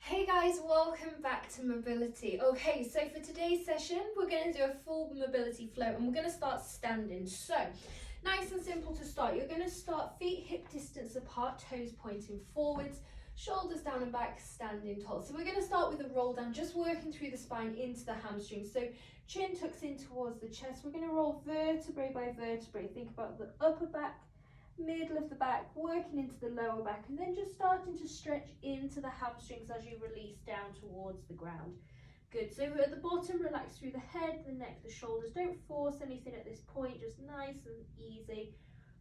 Hey guys, welcome back to Mobility. Okay, so for today's session, we're going to do a full mobility flow and we're going to start standing. So, nice and simple to start. You're going to start feet hip distance apart, toes pointing forwards, shoulders down and back, standing tall. So we're going to start with a roll down, just working through the spine into the hamstrings. So chin tucks in towards the chest. We're going to roll vertebrae by vertebrae. Think about the upper back, middle of the back, working into the lower back, and then just starting to stretch into the hamstrings as you release down towards the ground. Good. So at the bottom, relax through the head, the neck, the shoulders. Don't force anything at this point, just nice and easy,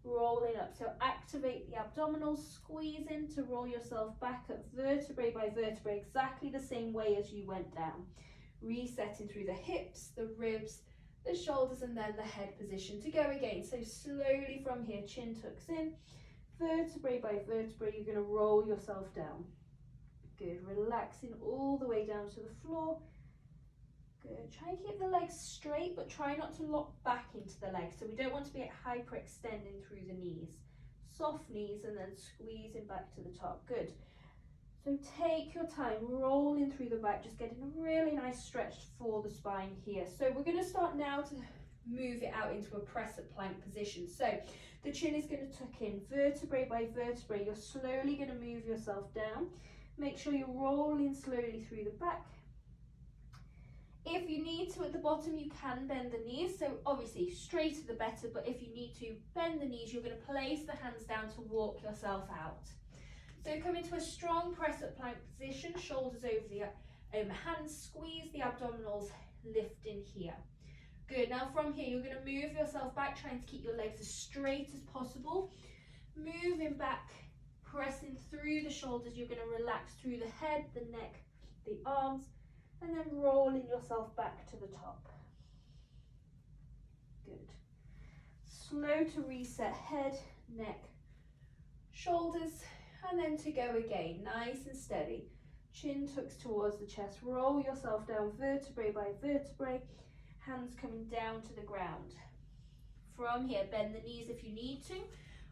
rolling up. So activate the abdominals, squeeze in to roll yourself back up vertebrae by vertebrae, exactly the same way as you went down. Resetting through the hips, the ribs, the shoulders, and then the head position to go again. So slowly from here, chin tucks in, vertebrae by vertebrae, you're going to roll yourself down. Good, relaxing all the way down to the floor. Good, try and keep the legs straight, but try not to lock back into the legs. So we don't want to be hyperextending through the knees. Soft knees and then squeezing back to the top. Good. So take your time, rolling through the back, just getting a really nice stretch for the spine here. So we're going to start now to move it out into a press-up plank position. So the chin is going to tuck in, vertebrae by vertebrae. You're slowly going to move yourself down. Make sure you're rolling slowly through the back. If you need to at the bottom, you can bend the knees. So obviously straighter the better, but if you need to bend the knees, you're going to place the hands down to walk yourself out. So come into a strong press-up plank position, shoulders over the hands, squeeze the abdominals, lifting here. Good, now from here, you're going to move yourself back, trying to keep your legs as straight as possible. Moving back, pressing through the shoulders, you're going to relax through the head, the neck, the arms, and then rolling yourself back to the top. Good. Slow to reset head, neck, shoulders, and then to go again, nice and steady. Chin tucks towards the chest, roll yourself down vertebrae by vertebrae, hands coming down to the ground. From here, bend the knees if you need to,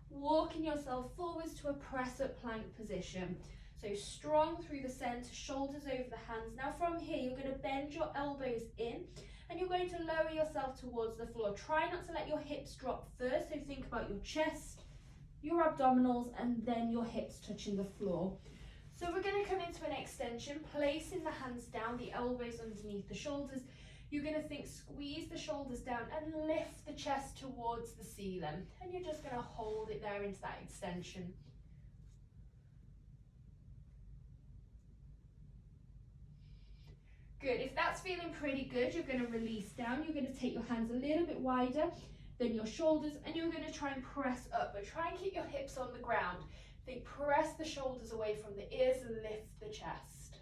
walking yourself forwards to a press-up plank position. So strong through the center, shoulders over the hands. Now from here, you're going to bend your elbows in and you're going to lower yourself towards the floor. Try not to let your hips drop first, so think about your chest, your abdominals, and then your hips touching the floor. So we're going to come into an extension, placing the hands down, the elbows underneath the shoulders. You're going to think, squeeze the shoulders down and lift the chest towards the ceiling. And you're just going to hold it there into that extension. Good, if that's feeling pretty good, you're going to release down. You're going to take your hands a little bit wider than your shoulders, and you're going to try and press up, but try and keep your hips on the ground. Think, press the shoulders away from the ears and lift the chest.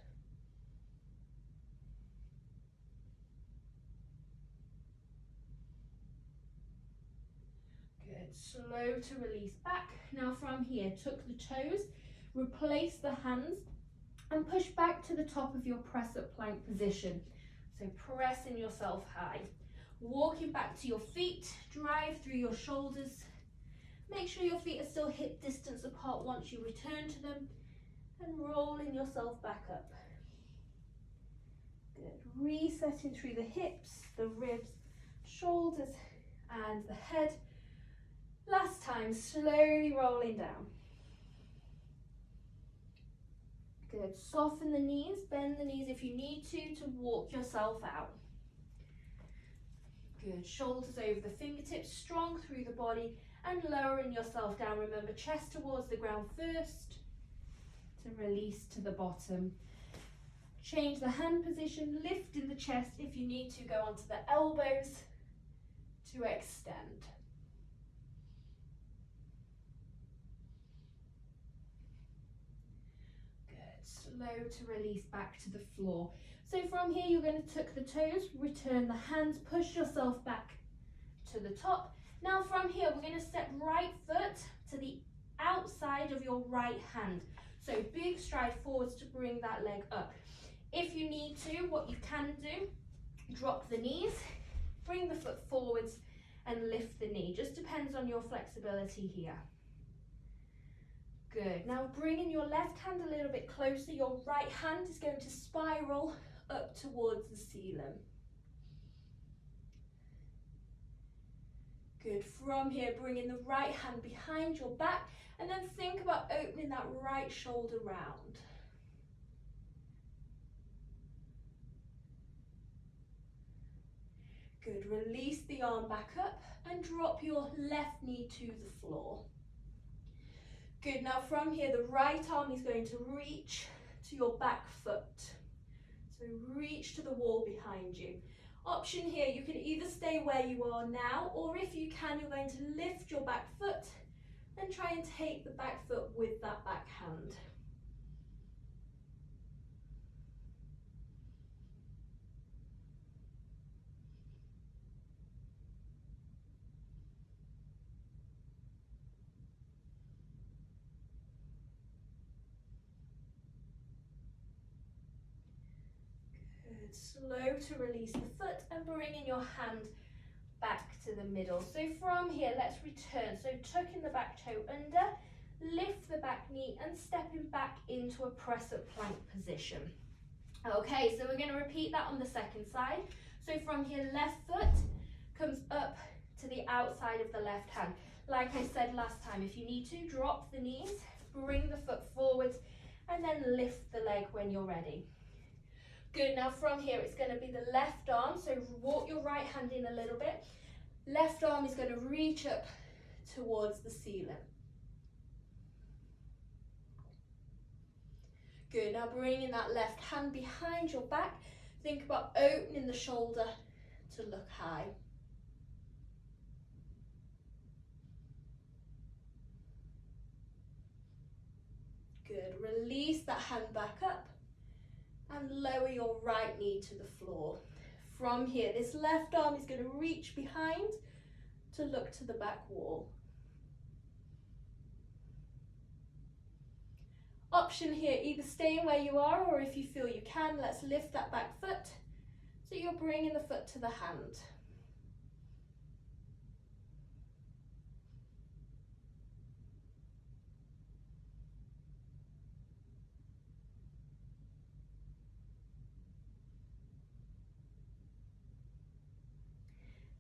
Good, slow to release back. Now from here, tuck the toes, replace the hands, and push back to the top of your press-up plank position. So pressing yourself high. Walking back to your feet, drive through your shoulders. Make sure your feet are still hip distance apart once you return to them, and rolling yourself back up. Good. Resetting through the hips, the ribs, shoulders, and the head. Last time, slowly rolling down. Good. Soften the knees, bend the knees if you need to walk yourself out. Good, shoulders over the fingertips, strong through the body, and lowering yourself down. Remember, chest towards the ground first, to release to the bottom. Change the hand position, lifting the chest. If you need to, go onto the elbows to extend. Good, slow to release back to the floor. So from here, you're going to tuck the toes, return the hands, push yourself back to the top. Now from here, we're going to step right foot to the outside of your right hand. So big stride forwards to bring that leg up. If you need to, what you can do, drop the knees, bring the foot forwards and lift the knee. Just depends on your flexibility here. Good. Now bringing your left hand a little bit closer, your right hand is going to spiral up towards the ceiling. Good. From here, bringing the right hand behind your back, and then think about opening that right shoulder round. Good. Release the arm back up and drop your left knee to the floor. Good. Now from here, the right arm is going to reach to your back foot. So reach to the wall behind you. Option here, you can either stay where you are now, or if you can, you're going to lift your back foot and try and take the back foot with that back hand. Good. Slow to release the foot and bringing your hand back to the middle. So from here, let's return. So tucking the back toe under, lift the back knee and stepping back into a press-up plank position. Okay, so we're going to repeat that on the second side. So from here, left foot comes up to the outside of the left hand. Like I said last time, if you need to, drop the knees, bring the foot forwards, and then lift the leg when you're ready. Good. Now from here, it's going to be the left arm. So walk your right hand in a little bit. Left arm is going to reach up towards the ceiling. Good. Now bringing that left hand behind your back. Think about opening the shoulder to look high. Good. Release that hand back up and lower your right knee to the floor. From here, this left arm is going to reach behind to look to the back wall. Option here, either staying where you are, or if you feel you can, let's lift that back foot. So you're bringing the foot to the hand.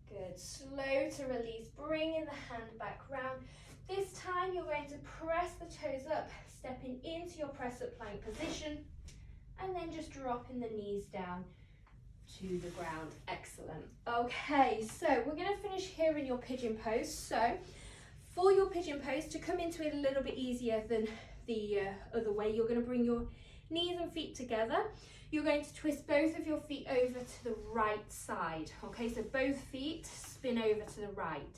Good. Slow to release, bringing the hand back round. This time you're going to press the toes up, stepping into your press-up plank position, and then just dropping the knees down to the ground. Excellent. Okay, so we're going to finish here in your pigeon pose. So for your pigeon pose, to come into it a little bit easier than the other way, you're going to bring your knees and feet together. You're going to twist both of your feet over to the right side. Okay, so both feet spin over to the right.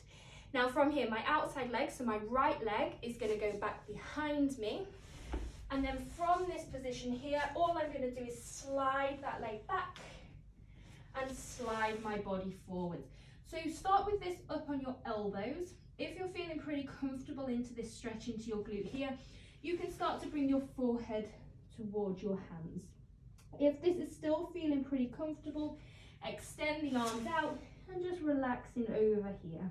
Now from here, my outside leg, so my right leg is going to go back behind me. And then from this position here, all I'm going to do is slide that leg back and slide my body forwards. So start with this up on your elbows. If you're feeling pretty comfortable into this stretch into your glute here, you can start to bring your forehead towards your hands. If this is still feeling pretty comfortable, extend the arms out and just relaxing over here.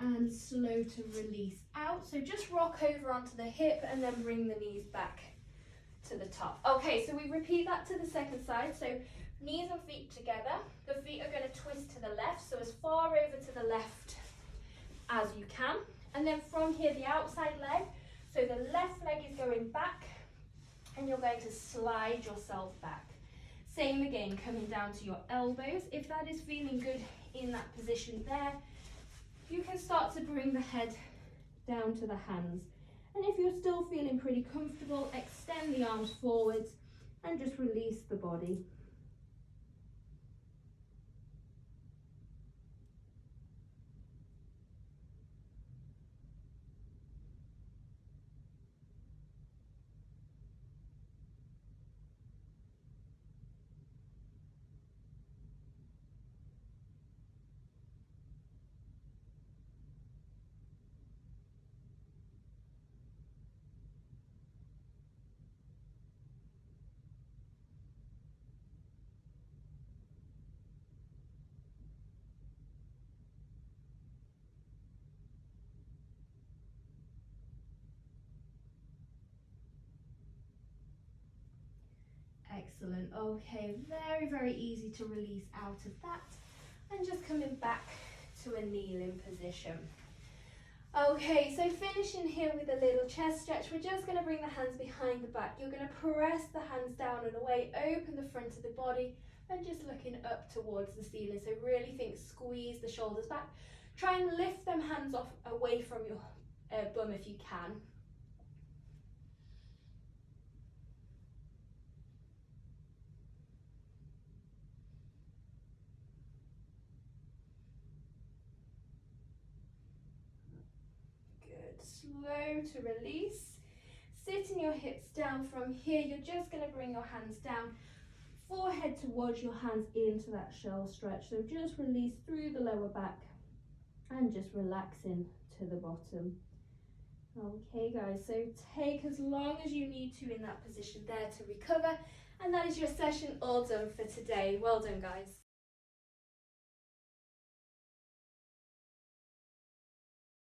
And slow to release out. So just rock over onto the hip and then bring the knees back to the top. Okay, so we repeat that to the second side. So knees and feet together. The feet are going to twist to the left, so as far over to the left as you can. And then from here, the outside leg. So the left leg is going back and you're going to slide yourself back. Same again, coming down to your elbows. If that is feeling good in that position there, you can start to bring the head down to the hands. And if you're still feeling pretty comfortable, extend the arms forwards and just release the body. Excellent. Okay, very, very easy to release out of that. And just coming back to a kneeling position. Okay, so finishing here with a little chest stretch. We're just going to bring the hands behind the back. You're going to press the hands down and away, open the front of the body, and just looking up towards the ceiling. So really think, squeeze the shoulders back. Try and lift them hands off away from your bum if you can. Slow to release. Sitting your hips down from here, you're just going to bring your hands down, forehead towards your hands into that shell stretch. So just release through the lower back and just relaxing to the bottom. Okay guys, so take as long as you need to in that position there to recover, and that is your session all done for today. Well done guys.